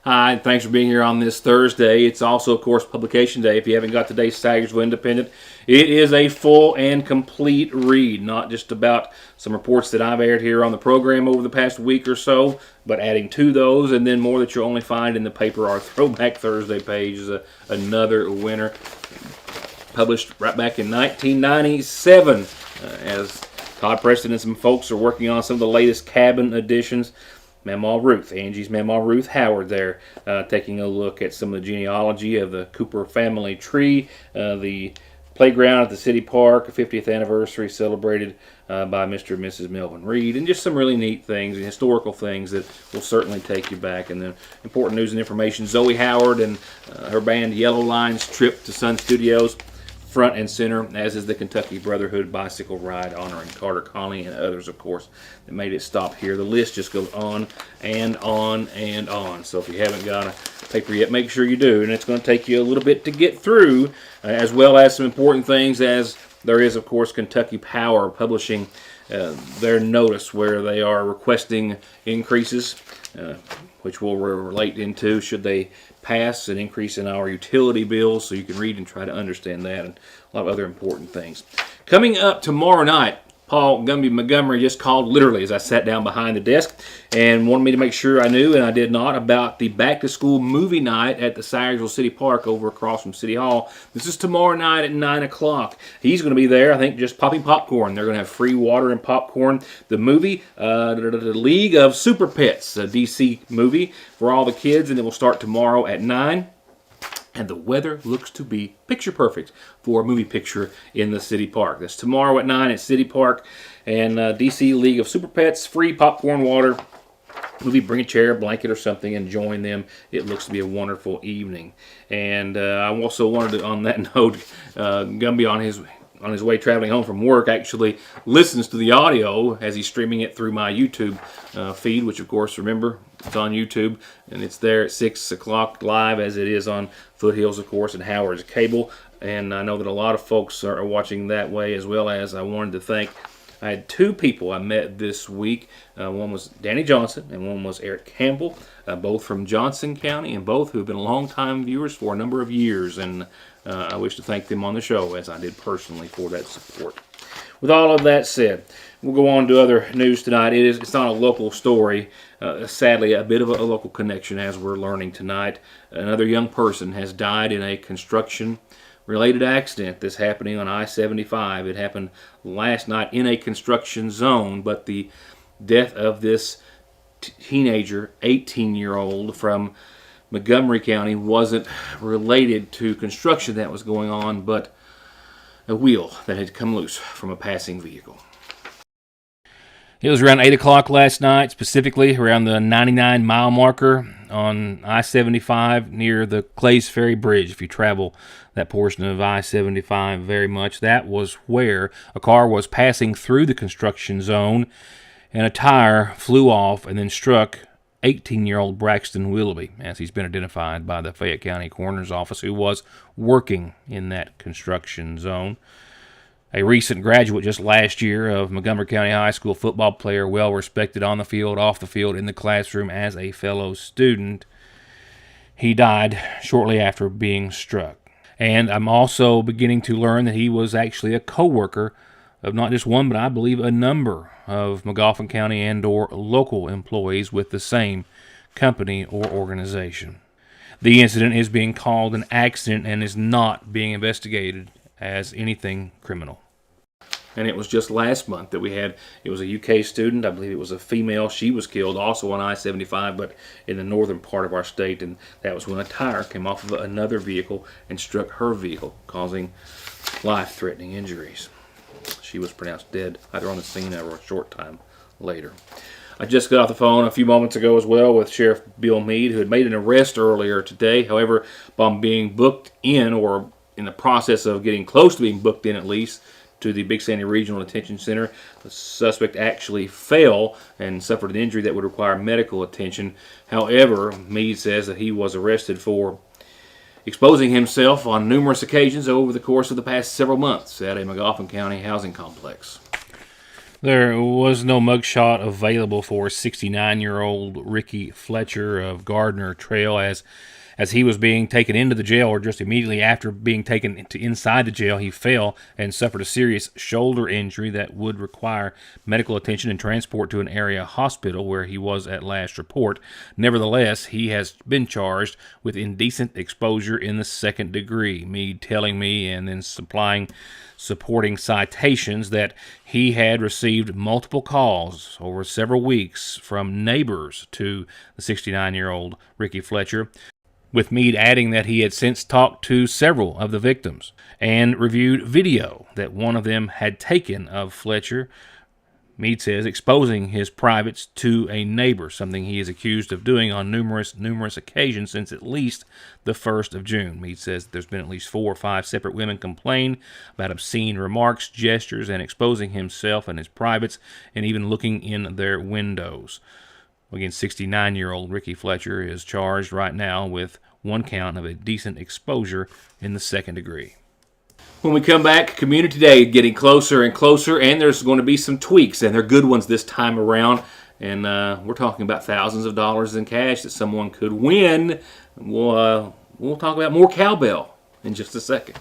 Hi, and thanks for being here on this Thursday. It's also, of course, publication day. If you haven't got today's Tigersville Independent, it is a full and complete read, not just about some reports that I've aired here on the program over the past week or so, but adding to those, and then more that you'll only find in the paper. Our Throwback Thursday page is another winner, published right back in 1997, as Todd Preston and some folks are working on some of the latest cabin editions. Mamaw Ruth, Angie's Mamaw Ruth Howard there, taking a look at some of the genealogy of the Cooper family tree, the playground at the city park, a 50th anniversary celebrated by Mr. and Mrs. Melvin Reed, and just some really neat things and historical things that will certainly take you back. And then important news and information, Zoe Howard and her band Yellow Line's trip to Sun Studios, front and center, as is the Kentucky Brotherhood bicycle ride honoring Carter Conley and others, of course, that made it stop here. The list just goes on and on and on. So if you haven't got a paper yet, make sure you do. And it's going to take you a little bit to get through, as well as some important things, as there is, of course, Kentucky Power publishing their notice where they are requesting increases, which will relate into should they pass an increase in our utility bills, so you can read and try to understand that, and a lot of other important things. Coming up tomorrow night, Paul Gumby Montgomery just called literally as I sat down behind the desk and wanted me to make sure I knew, and I did not, about the back-to-school movie night at the Syersville City Park over across from City Hall. This is tomorrow night at 9 o'clock. He's going to be there, I think, just popping popcorn. They're going to have free water and popcorn. The movie, the League of Super Pets, a DC movie for all the kids, and it will start tomorrow at 9. And the weather looks to be picture perfect for a movie picture in the city park. That's tomorrow at 9 at City Park. And DC League of Super Pets, free popcorn, water, movie. Bring a chair, a blanket, or something and join them. It looks to be a wonderful evening. And I also wanted to, on that note, Gumby on his way traveling home from work actually listens to the audio as he's streaming it through my YouTube feed, which, of course, remember, it's on YouTube, and it's there at 6 o'clock live, as it is on Foothills, of course, and Howard's Cable. And I know that a lot of folks are watching that way, as well as I wanted to thank, I had two people I met this week. One was Danny Johnson, and one was Eric Campbell, both from Johnson County, and both who have been longtime viewers for a number of years. And I wish to thank them on the show, as I did personally, for that support. With all of that said, we'll go on to other news tonight. It's not a local story. Sadly, a bit of a local connection, as we're learning tonight. Another young person has died in a construction-related accident that's happening on I-75. It happened last night in a construction zone, but the death of this teenager, 18-year-old from Montgomery County, wasn't related to construction that was going on, but a wheel that had come loose from a passing vehicle. It was around 8 o'clock last night, specifically around the 99-mile marker on I-75 near the Clays Ferry Bridge. If you travel that portion of I-75 very much, that was where a car was passing through the construction zone, and a tire flew off and then struck 18-year-old Braxton Willoughby, as he's been identified by the Fayette County Coroner's Office, who was working in that construction zone. A recent graduate just last year of Montgomery County High School, football player, well respected on the field, off the field, in the classroom as a fellow student. He died shortly after being struck. And I'm also beginning to learn that he was actually a co-worker of not just one, but I believe a number of Magoffin County and or local employees with the same company or organization. The incident is being called an accident and is not being investigated as anything criminal. And it was just last month that we had, it was a UK student, I believe it was a female, she was killed also on I-75, but in the northern part of our state, and that was when a tire came off of another vehicle and struck her vehicle, causing life-threatening injuries. She was pronounced dead either on the scene or a short time later. I just got off the phone a few moments ago as well with Sheriff Bill Meade, who had made an arrest earlier today. However, upon being booked in, or in the process of getting close to being booked in at least, to the Big Sandy Regional Detention Center, the suspect actually fell and suffered an injury that would require medical attention. However, Meade says that he was arrested for exposing himself on numerous occasions over the course of the past several months at a Magoffin County housing complex. There was no mugshot available for 69-year-old Ricky Fletcher of Gardner Trail as he was being taken into the jail, or just immediately after being taken inside the jail. He fell and suffered a serious shoulder injury that would require medical attention and transport to an area hospital where he was at last report. Nevertheless, he has been charged with indecent exposure in the second degree. Meade telling me and then supplying supporting citations that he had received multiple calls over several weeks from neighbors to the 69-year-old Ricky Fletcher, with Meade adding that he had since talked to several of the victims and reviewed video that one of them had taken of Fletcher. Meade says exposing his privates to a neighbor, something he is accused of doing on numerous occasions since at least the 1st of June. Meade says there's been at least 4 or 5 separate women complain about obscene remarks, gestures, and exposing himself and his privates, and even looking in their windows. Again, 69-year-old Ricky Fletcher is charged right now with 1 count of indecent exposure in the second degree. When we come back, Community Day getting closer and closer, and there's going to be some tweaks, and they're good ones this time around. And we're talking about thousands of dollars in cash that someone could win. We'll talk about more cowbell in just a second.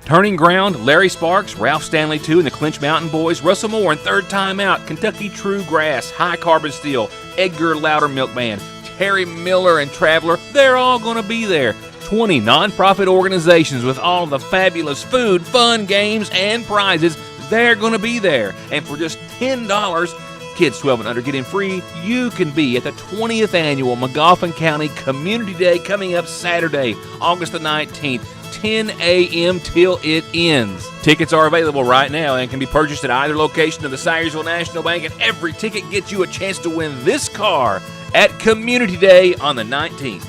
Turning Ground, Larry Sparks, Ralph Stanley II, and the Clinch Mountain Boys, Russell Moore and Third Time Out, Kentucky True Grass, High Carbon Steel, Edgar Loudermilk Band, Terry Miller and Traveler, they're all going to be there. 20 nonprofit organizations with all the fabulous food, fun, games, and prizes, they're going to be there. And for just $10, kids 12 and under get in free. You can be at the 20th Annual Magoffin County Community Day coming up Saturday, August the 19th. 10 a.m. till it ends. Tickets are available right now and can be purchased at either location of the Syersville National Bank, and every ticket gets you a chance to win this car at Community Day on the 19th.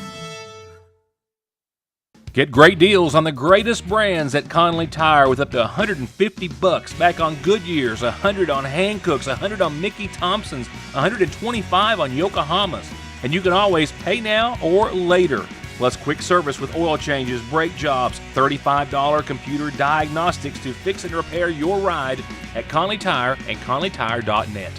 Get great deals on the greatest brands at Conley Tire with up to $150 back on Goodyears, $100 on Hancooks, $100 on Mickey Thompson's, $125 on Yokohamas. And you can always pay now or later. Plus quick service with oil changes, brake jobs, $35 computer diagnostics to fix and repair your ride at Conley Tire and ConleyTire.net.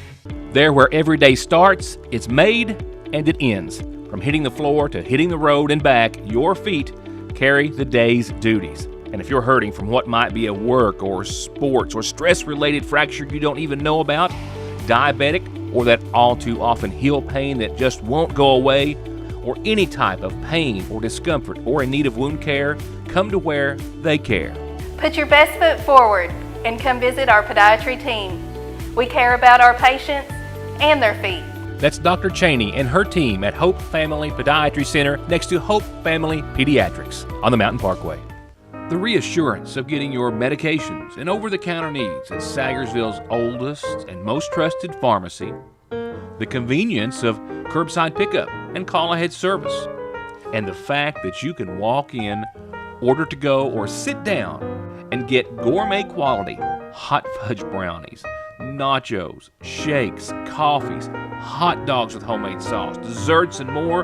There where every day starts, it's made and it ends. From hitting the floor to hitting the road and back, your feet carry the day's duties. And if you're hurting from what might be a work or sports or stress-related fracture you don't even know about, diabetic, or that all too often heel pain that just won't go away, or any type of pain or discomfort or in need of wound care, come to where they care. Put your best foot forward and come visit our podiatry team. We care about our patients and their feet. That's Dr. Cheney and her team at Hope Family Podiatry Center next to Hope Family Pediatrics on the Mountain Parkway. The reassurance of getting your medications and over-the-counter needs at Sagersville's oldest and most trusted pharmacy, the convenience of curbside pickup and call-ahead service, and the fact that you can walk in, order to go, or sit down and get gourmet quality hot fudge brownies, nachos, shakes, coffees, hot dogs with homemade sauce, desserts, and more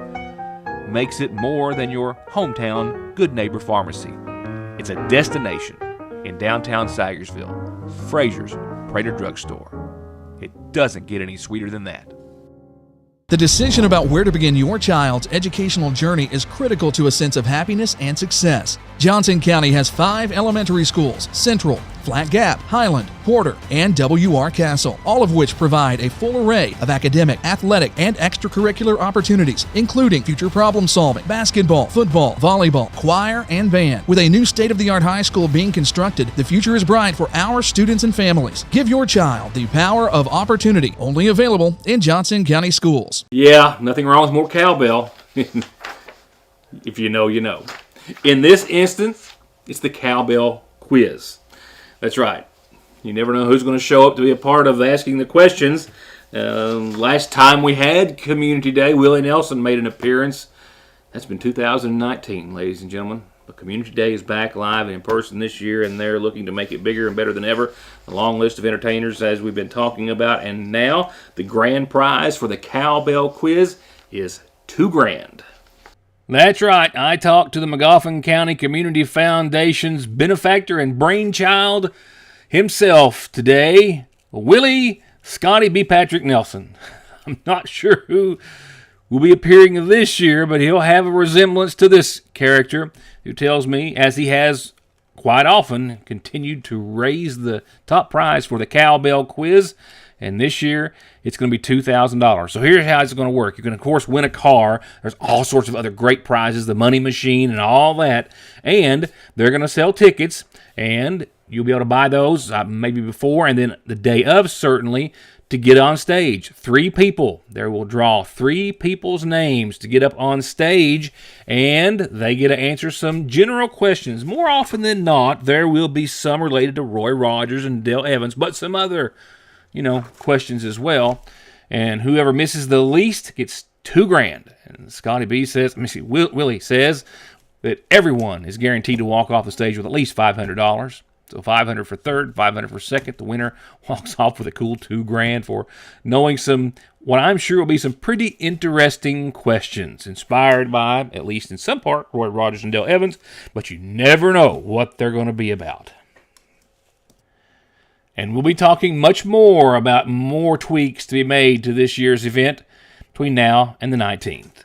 makes it more than your hometown Good Neighbor Pharmacy. It's a destination in downtown Sagersville, Fraser's Prater Drugstore. It doesn't get any sweeter than that. The decision about where to begin your child's educational journey is critical to a sense of happiness and success. Johnson County has 5 elementary schools: Central, Flat Gap, Highland, Porter, and W.R. Castle, all of which provide a full array of academic, athletic, and extracurricular opportunities, including future problem solving, basketball, football, volleyball, choir, and band. With a new state-of-the-art high school being constructed, the future is bright for our students and families. Give your child the power of opportunity, only available in Johnson County Schools. Yeah, nothing wrong with more cowbell. If you know, you know. In this instance, it's the cowbell quiz. That's right. You never know who's going to show up to be a part of asking the questions. Last time we had Community Day, Willie Nelson made an appearance. That's been 2019, ladies and gentlemen. But Community Day is back live and in person this year, and they're looking to make it bigger and better than ever. A long list of entertainers, as we've been talking about. And now, the grand prize for the cowbell quiz is $2,000. That's right. I talked to the Magoffin County Community Foundation's benefactor and brainchild, himself today, Willie Scotty B. Patrick Nelson. I'm not sure who will be appearing this year, but he'll have a resemblance to this character who tells me, as he has quite often, continued to raise the top prize for the cowbell quiz. And this year, it's going to be $2,000. So here's how it's going to work. You can, of course, win a car. There's all sorts of other great prizes, the money machine and all that. And they're going to sell tickets, and you'll be able to buy those maybe before and then the day of, certainly, to get on stage. 3 people. They will draw 3 people's names to get up on stage, and they get to answer some general questions. More often than not, there will be some related to Roy Rogers and Dale Evans, but some other questions as well. And whoever misses the least gets $2,000. And Scotty B says, Willie says that everyone is guaranteed to walk off the stage with at least $500. So $500 for third, $500 for second. The winner walks off with a cool $2,000 for knowing what I'm sure will be some pretty interesting questions, inspired by, at least in some part, Roy Rogers and Dale Evans, but you never know what they're going to be about. And we'll be talking much more about more tweaks to be made to this year's event between now and the 19th.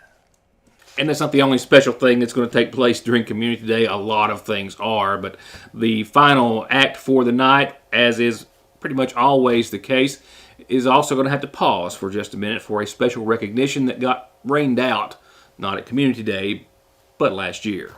And that's not the only special thing that's going to take place during Community Day. A lot of things are, but the final act for the night, as is pretty much always the case, is also going to have to pause for just a minute for a special recognition that got rained out, not at Community Day, but last year.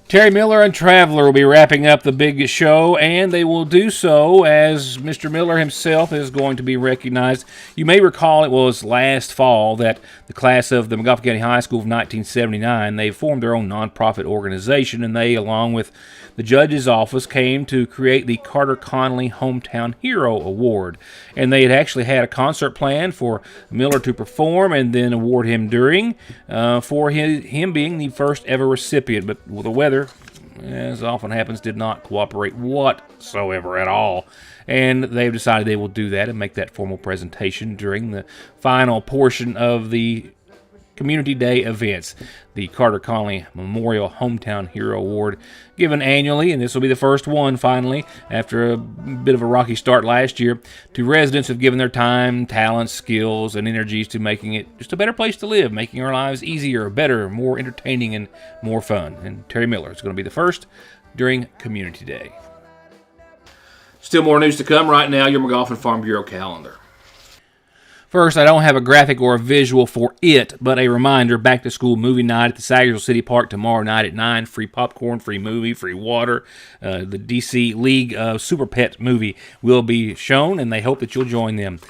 Terry Miller and Traveler will be wrapping up the big show, and they will do so as Mr. Miller himself is going to be recognized. You may recall it was last fall that the class of the Montgomery County High School of 1979, they formed their own nonprofit organization, and they, along with the judge's office, came to create the Carter Connolly Hometown Hero Award. And they had actually had a concert planned for Miller to perform and then award him during for him being the first ever recipient. But with the weather, as often happens, did not cooperate whatsoever at all. And they've decided they will do that and make that formal presentation during the final portion of the Community Day events. The Carter Connolly Memorial Hometown Hero Award, given annually, and this will be the first one finally after a bit of a rocky start last year, to residents who have given their time, talents, skills, and energies to making it just a better place to live, making our lives easier, better, more entertaining, and more fun. And Terry Miller is going to be the first during Community Day. Still more news to come. Right now, your McGoffin Farm Bureau calendar. First, I don't have a graphic or a visual for it, but a reminder, back-to-school movie night at the Sagersville City Park tomorrow night at 9. Free popcorn, free movie, free water. The DC League Super Pet movie will be shown, and they hope that you'll join them.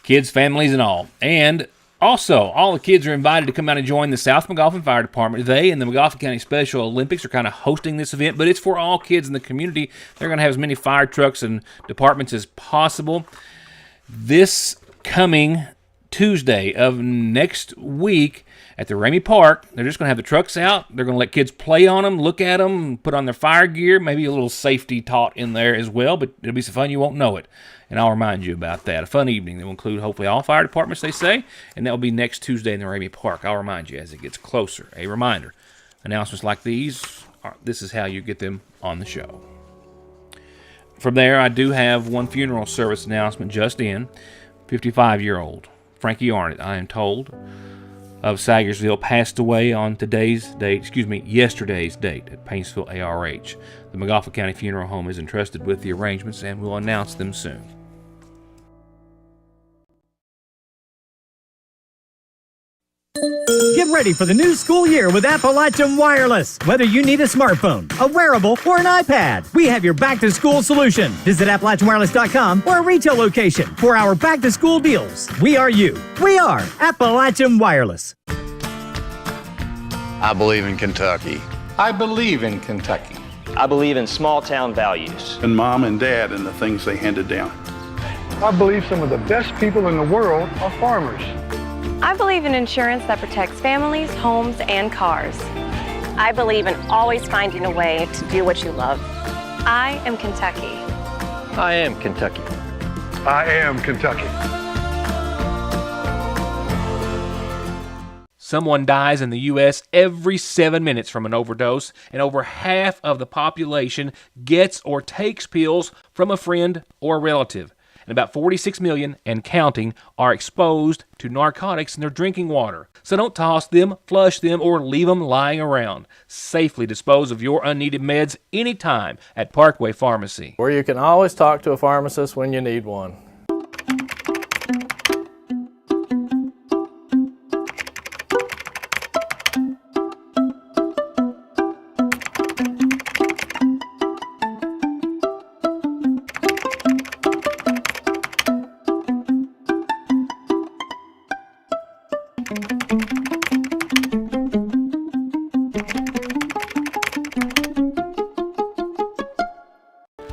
Kids, families, and all. And also, all the kids are invited to come out and join the South McGoffin Fire Department. They and the McGoffin County Special Olympics are kind of hosting this event, but it's for all kids in the community. They're going to have as many fire trucks and departments as possible. This coming Tuesday of next week at the Ramey Park, they're just going to have the trucks out. They're going to let kids play on them, look at them, put on their fire gear, maybe a little safety taught in there as well, but it'll be so fun you won't know it. And I'll remind you about that. A fun evening that will include hopefully all fire departments, they say, and that will be next Tuesday in the Ramey Park. I'll remind you as it gets closer. A reminder, announcements like these, this is how you get them on the show. From there, I do have one funeral service announcement just in. 55-year-old Frankie Arnott, I am told, of Sagersville, passed away on yesterday's date at Paintsville ARH. The McGoffin County Funeral Home is entrusted with the arrangements and will announce them soon. Get ready for the new school year with Appalachian Wireless. Whether you need a smartphone, a wearable, or an iPad, we have your back-to-school solution. Visit AppalachianWireless.com or a retail location for our back-to-school deals. We are you. We are Appalachian Wireless. I believe in Kentucky. I believe in Kentucky. I believe in small-town values. And Mom and Dad and the things they handed down. I believe some of the best people in the world are farmers. I believe in insurance that protects families, homes, and cars. I believe in always finding a way to do what you love. I am Kentucky. I am Kentucky. I am Kentucky. Someone dies in the U.S. every 7 minutes from an overdose, and over half of the population gets or takes pills from a friend or relative. And about 46 million and counting are exposed to narcotics in their drinking water. So don't toss them, flush them, or leave them lying around. Safely dispose of your unneeded meds anytime at Parkway Pharmacy, where you can always talk to a pharmacist when you need one.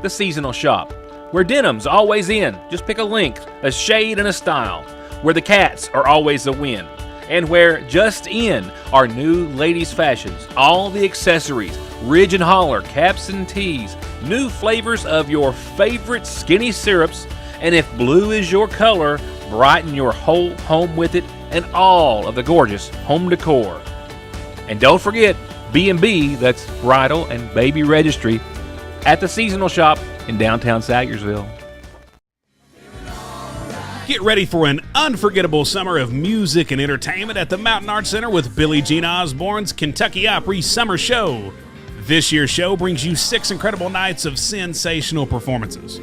The Seasonal Shop, where denim's always in. Just pick a length, a shade, and a style. Where the cats are always a win. And where just in are new ladies' fashions. All the accessories, ridge and holler, caps and tees, new flavors of your favorite skinny syrups, and if blue is your color, brighten your whole home with it, and all of the gorgeous home decor. And don't forget B&B, that's Bridal and Baby Registry, at the Seasonal Shop in downtown Sagersville. Get ready for an unforgettable summer of music and entertainment at the Mountain Arts Center with Billie Jean Osborne's Kentucky Opry Summer Show. This year's show brings you 6 incredible nights of sensational performances.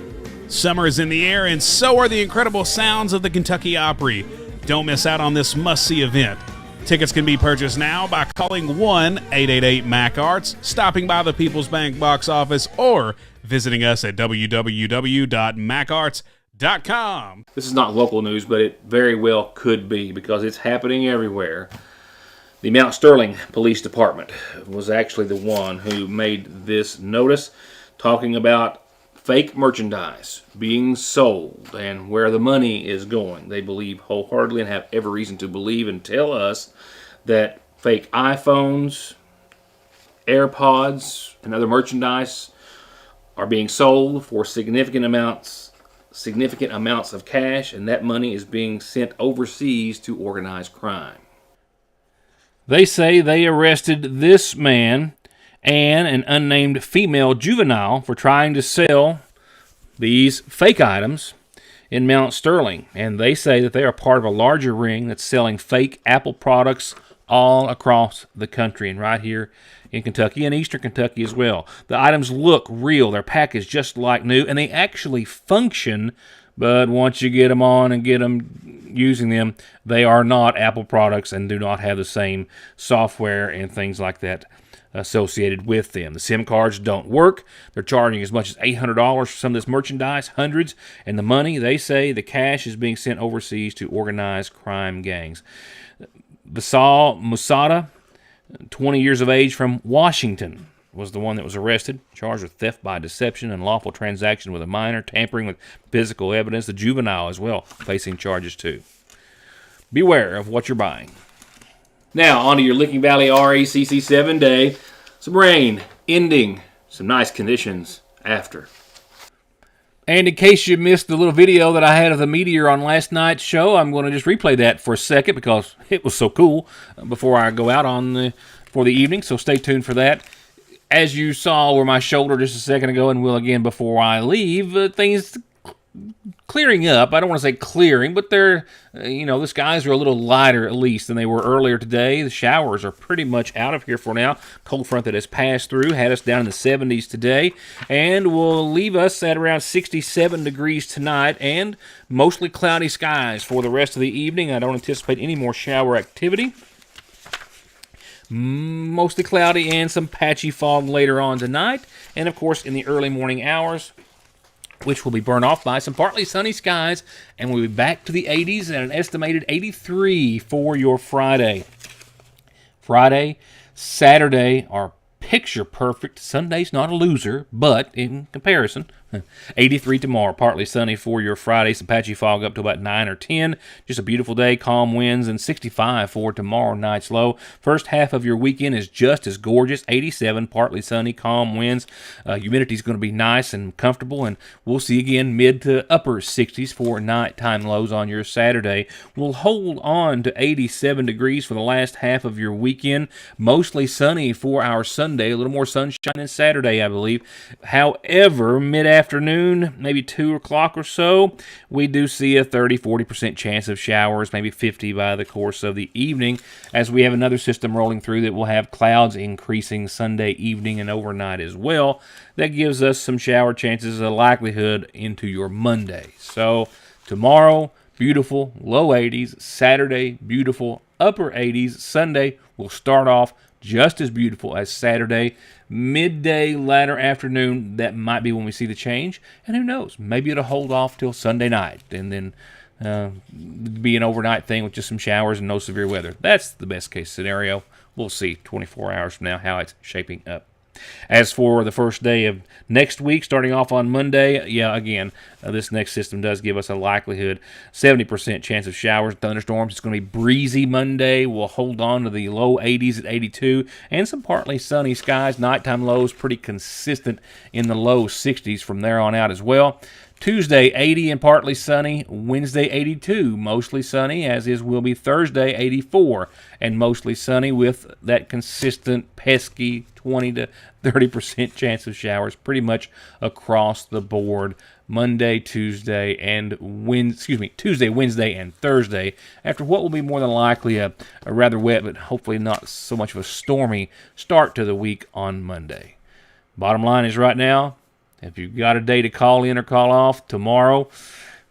Summer is in the air, and so are the incredible sounds of the Kentucky Opry. Don't miss out on this must-see event. Tickets can be purchased now by calling 1-888-MAC-ARTS, stopping by the People's Bank box office, or visiting us at www.macarts.com. This is not local news, but it very well could be because it's happening everywhere. The Mount Sterling Police Department was actually the one who made this notice talking about fake merchandise being sold and where the money is going. They believe wholeheartedly and have every reason to believe and tell us that fake iPhones, AirPods, and other merchandise are being sold for significant amounts of cash, and that money is being sent overseas to organized crime. They say they arrested this man and an unnamed female juvenile for trying to sell these fake items in Mount Sterling. And they say that they are part of a larger ring that's selling fake Apple products all across the country and right here in Kentucky and eastern Kentucky as well. The items look real. They're packaged just like new, and they actually function, but once you get them on and get them using them, they are not Apple products and do not have the same software and things like that associated with them. The SIM cards don't work. They're charging as much as $800 for some of this merchandise, hundreds, and the money, they say, the cash is being sent overseas to organized crime gangs. Basal Musada, 20 years of age from Washington, was the one that was arrested, charged with theft by deception, unlawful transaction with a minor, tampering with physical evidence. The juvenile as well facing charges too. Beware of what you're buying. Now, on to your Licking Valley RACC 7-day. Some rain ending, some nice conditions after. And in case you missed the little video that I had of the meteor on last night's show, I'm going to just replay that for a second because it was so cool before I go out for the evening, so stay tuned for that. As you saw over my shoulder just a second ago, and will again before I leave, things clearing up. I don't want to say clearing, but they're, the skies are a little lighter at least than they were earlier today. The showers are pretty much out of here for now. Cold front that has passed through had us down in the 70s today, and will leave us at around 67 degrees tonight, and mostly cloudy skies for the rest of the evening. I don't anticipate any more shower activity. Mostly cloudy and some patchy fog later on tonight, and of course in the early morning hours, which will be burned off by some partly sunny skies, and we'll be back to the 80s at an estimated 83 for your Friday. Friday, Saturday are picture perfect. Sunday's not a loser, but in comparison, 83 tomorrow, partly sunny for your Friday. Some patchy fog up to about 9 or 10. Just a beautiful day, calm winds, and 65 for tomorrow night's low. First half of your weekend is just as gorgeous. 87, partly sunny, calm winds. Humidity is going to be nice and comfortable, and we'll see again mid to upper 60s for nighttime lows on your Saturday. We'll hold on to 87 degrees for the last half of your weekend. Mostly sunny for our Sunday. A little more sunshine than Saturday, I believe. However, mid-afternoon, maybe 2 o'clock or so, we do see a 30-40% chance of showers, maybe 50 by the course of the evening, as we have another system rolling through that will have clouds increasing Sunday evening and overnight as well. That gives us some shower chances, a likelihood into your Monday. So tomorrow, beautiful, low 80s. Saturday, beautiful, upper 80s. Sunday will start off just as beautiful as Saturday. Midday, latter afternoon, that might be when we see the change. And who knows, maybe it'll hold off till Sunday night and then be an overnight thing with just some showers and no severe weather. That's the best case scenario. We'll see 24 hours from now how it's shaping up. As for the first day of next week, starting off on Monday, this next system does give us a likelihood, 70% chance of showers, thunderstorms. It's going to be breezy Monday. We'll hold on to the low 80s at 82, and some partly sunny skies. Nighttime lows pretty consistent in the low 60s from there on out as well. Tuesday, 80 and partly sunny. Wednesday, 82, mostly sunny, as will be Thursday, 84, and mostly sunny with that consistent, pesky 20 to 30% chance of showers pretty much across the board. Monday, Tuesday, Wednesday, and Thursday, after what will be more than likely a rather wet, but hopefully not so much of a stormy start to the week on Monday. Bottom line is right now, if you've got a day to call in or call off, tomorrow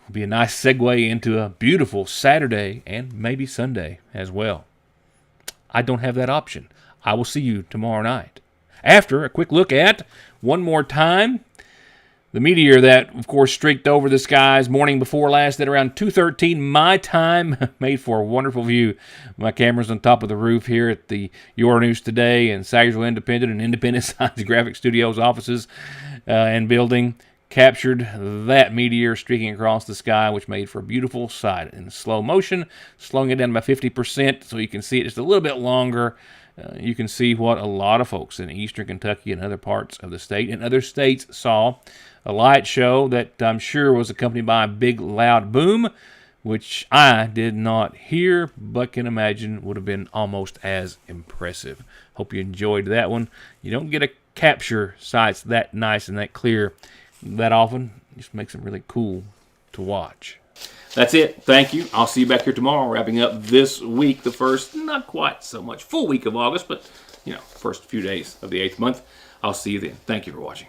will be a nice segue into a beautiful Saturday and maybe Sunday as well. I don't have that option. I will see you tomorrow night. After a quick look at, one more time, the meteor that, of course, streaked over the skies morning before last at around 2:13 my time, made for a wonderful view. My camera's on top of the roof here at the Your News Today and Sagersville Independent and Independent Science Graphic Studios offices and building, captured that meteor streaking across the sky, which made for a beautiful sight in slow motion, slowing it down by 50% so you can see it just a little bit longer. You can see what a lot of folks in eastern Kentucky and other parts of the state and other states saw. A light show that I'm sure was accompanied by a big loud boom, which I did not hear, but can imagine would have been almost as impressive. Hope you enjoyed that one. You don't get to capture sights that nice and that clear that often. It just makes them really cool to watch. That's it. Thank you. I'll see you back here tomorrow, wrapping up this week, the first, not quite so much, full week of August, but, first few days of the 8th month. I'll see you then. Thank you for watching.